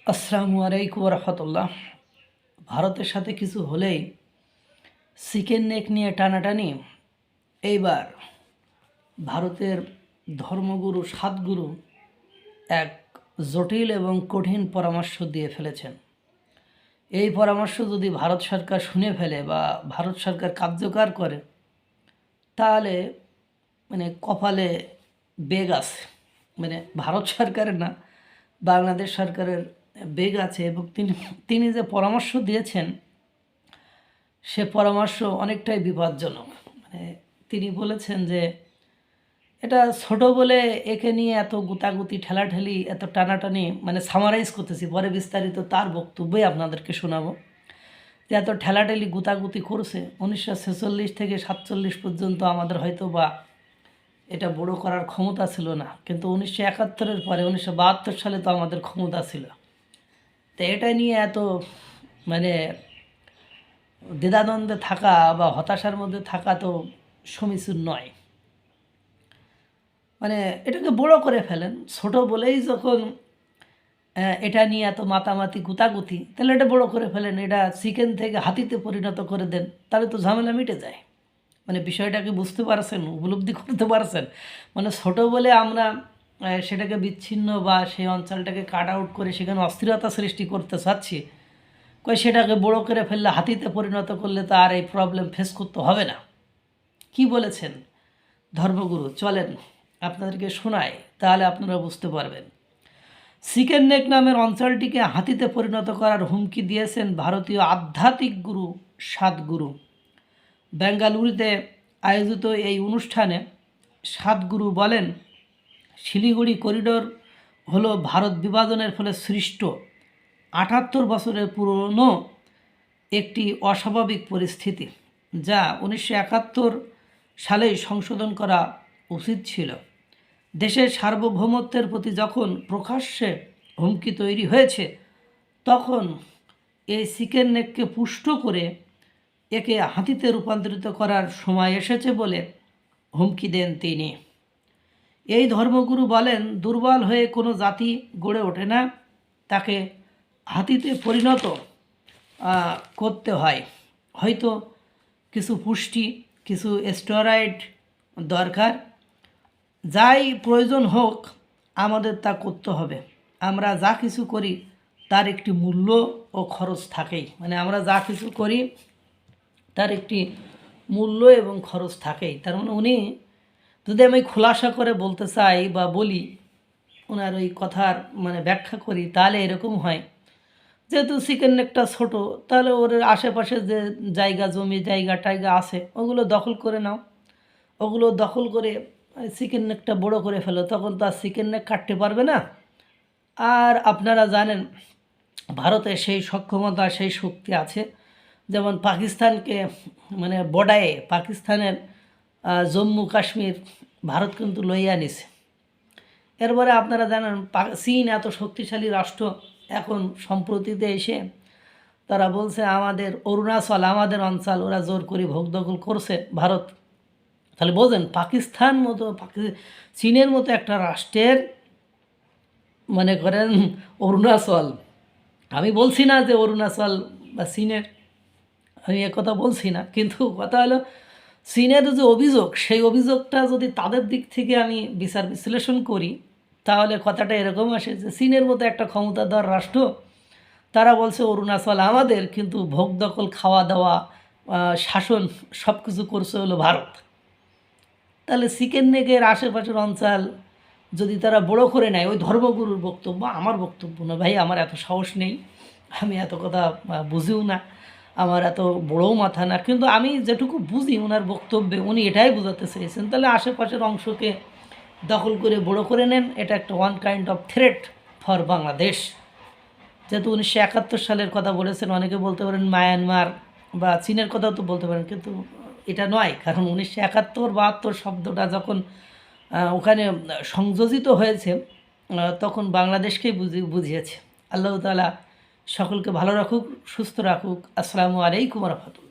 আসসালামু আলাইকুম রহমতুল্লাহ। ভারতের সাথে কিছু হলেই চিকেন নেক নিয়ে টানাটানি। এইবার ভারতের ধর্মগুরু সাতগুরু এক জটিল এবং কঠিন পরামর্শ দিয়ে ফেলেছেন। এই পরামর্শ যদি ভারত সরকার শুনে ফেলে বা ভারত সরকার কার্যকর করে, তাহলে কপালে বেগ আছে। ভারত সরকারের না, বাংলাদেশ সরকারের বেগ আছে। এবং তিনি যে পরামর্শ দিয়েছেন, সে পরামর্শ অনেকটাই বিপজ্জনক। তিনি বলেছেন যে এটা ছোট বলে একে নিয়ে এত গুতাগুতি, ঠেলাঠেলি, এত টানাটানি, সামারাইজ করতেছি, পরে বিস্তারিত তার বক্তব্যই আপনাদেরকে শোনাবো। যে এত ঠেলাঠেলি গুতাগুতি করছে 1946 থেকে 47 পর্যন্ত আমাদের হয়তো বা এটা বড় করার ক্ষমতা ছিল না, কিন্তু 1971-এর পরে 1972 সালে তো আমাদের ক্ষমতা ছিল। তো এটা নিয়ে এত দ্বিধাদ্বন্দ্বে থাকা বা হতাশার মধ্যে থাকা তো সমীচীন নয়। এটাকে বড় করে ফেলেন। ছোট বলেই যখন এটা নিয়ে এত মাতামাতি গুতাগুতি, তাহলে এটা বড় করে ফেলেন, এটা চিকেন থেকে হাতিতে পরিণত করে দেন, তাহলে তো ঝামেলা মিটে যায়। বিষয়টাকে বুঝতে পারছেন, উপলব্ধি করতে পারছেন? ছোট বলে আমরা সেটাকে বিচ্ছিন্ন বা সেই অঞ্চলটাকে কাট আউট করে সেখানে অস্থিরতা সৃষ্টি করতে চাচ্ছি। সেটাকে বড় করে ফেললে, হাতিতে পরিণত করলে তো আর এই প্রবলেম ফেস করতে হবে না। কি বলেছেন ধর্মগুরু? চলেন আপনাদেরকে শোনাই, তাহলে আপনারা বুঝতে পারবেন। চিকেন নেক নামের অঞ্চলটিকে হাতিতে পরিণত করার হুমকি দিয়েছেন ভারতীয় আধ্যাত্মিক গুরু সাতগুরু। বেঙ্গালুরুতে আয়োজিত এই অনুষ্ঠানে সাতগুরু বলেন, শিলিগুড়ি করিডোর হলো ভারত বিভাজনের ফলে সৃষ্ট 78 বছরের পুরনো একটি অস্বাভাবিক পরিস্থিতি, যা 1971 সালেই সংশোধন করা উচিত ছিল। দেশের সার্বভৌমত্বের প্রতি যখন প্রকাশ্যে হুমকি তৈরি হয়েছে, তখন এই চিকেন নেককে পুষ্ট করে একে হাতিতে রূপান্তরিত করার সময় এসেছে বলে হুমকি দেন তিনি। এই ধর্মগুরু বলেন, দুর্বল হয়ে কোনো জাতি গড়ে ওঠে না, তাকে হাতিতে পরিণত করতে হয়। হয়তো কিছু পুষ্টি, কিছু স্টেরয়েড দরকার, যাই প্রয়োজন হোক আমাদের তা করতে হবে। আমরা যা কিছু করি তার একটি মূল্য ও খরচ থাকেই। আমরা যা কিছু করি তার একটি মূল্য এবং খরচ থাকেই। তার উনি যদি আমি খোলাসা করে বলতে চাই বা বলি, ওনার ওই কথার ব্যাখ্যা করি, তাহলে এরকম হয়, যেহেতু চিকেন নেকটা ছোটো, তাহলে ওর আশেপাশে যে জমি টাইগা আছে ওগুলো দখল করে নাও, ওগুলো দখল করে চিকেন নেকটা বড়ো করে ফেলো, তখন তো আর চিকেন নেক কাটতে পারবে না। আর আপনারা জানেন ভারতে সেই সক্ষমতা, সেই শক্তি আছে। যেমন পাকিস্তানকে বর্ডারে পাকিস্তানের জম্মু কাশ্মীর ভারত কিন্তু লইয়া নিছে। এরপরে আপনারা জানেন চীন এত শক্তিশালী রাষ্ট্র, এখন সম্প্রতিতে এসে তারা বলছে আমাদের অরুণাচল, আমাদের অঞ্চল ওরা জোর করে ভোগ দখল করছে ভারত। তাহলে বোঝেন পাকিস্তান মতো, চীনের মতো একটা রাষ্ট্রের করেন অরুণাচল, আমি বলছি না যে অরুণাচল বা চীনের, আমি একথা বলছি না, কিন্তু কথা হলো চীনের যে অভিযোগ, সেই অভিযোগটা যদি তাদের দিক থেকে আমি বিচার বিশ্লেষণ করি, তাহলে কথাটা এরকম আসে যে চীনের মতো একটা ক্ষমতাধর রাষ্ট্র, তারা বলছে অরুণাচল আমাদের, কিন্তু ভোগ দখল, খাওয়া দাওয়া, শাসন সব কিছু করছে হলো ভারত। তাহলে চিকেন নেকের আশেপাশের অঞ্চল যদি তারা বড় করে নেয়, ওই ধর্মগুরুর বক্তব্য, আমার বক্তব্য না ভাই, আমার এত সাহস নেই, আমি এত কথা বুঝিও না, আমার এত বড়ও মাথা না, কিন্তু আমি যেটুকু বুঝি ওনার বক্তব্যে উনি এটাই বোঝাতে চেয়েছেন। তাহলে আশেপাশের অংশকে দখল করে বড় করে নেন, এটা একটা one kind of threat for Bangladesh. যেহেতু 1971 সালের কথা বলেছেন, অনেকে বলতে পারেন মায়ানমার বা চীনের কথাও তো বলতে পারেন, কিন্তু এটা নয়। কারণ 1971-72 শব্দটা যখন ওখানে সংযোজিত হয়েছে, তখন বাংলাদেশকেই বুঝিয়েছে। আল্লাহ তাআলা সকলকে ভালো রাখুক, সুস্থ রাখুক। আসসালামু আলাইকুম রহমতুল্লাহ।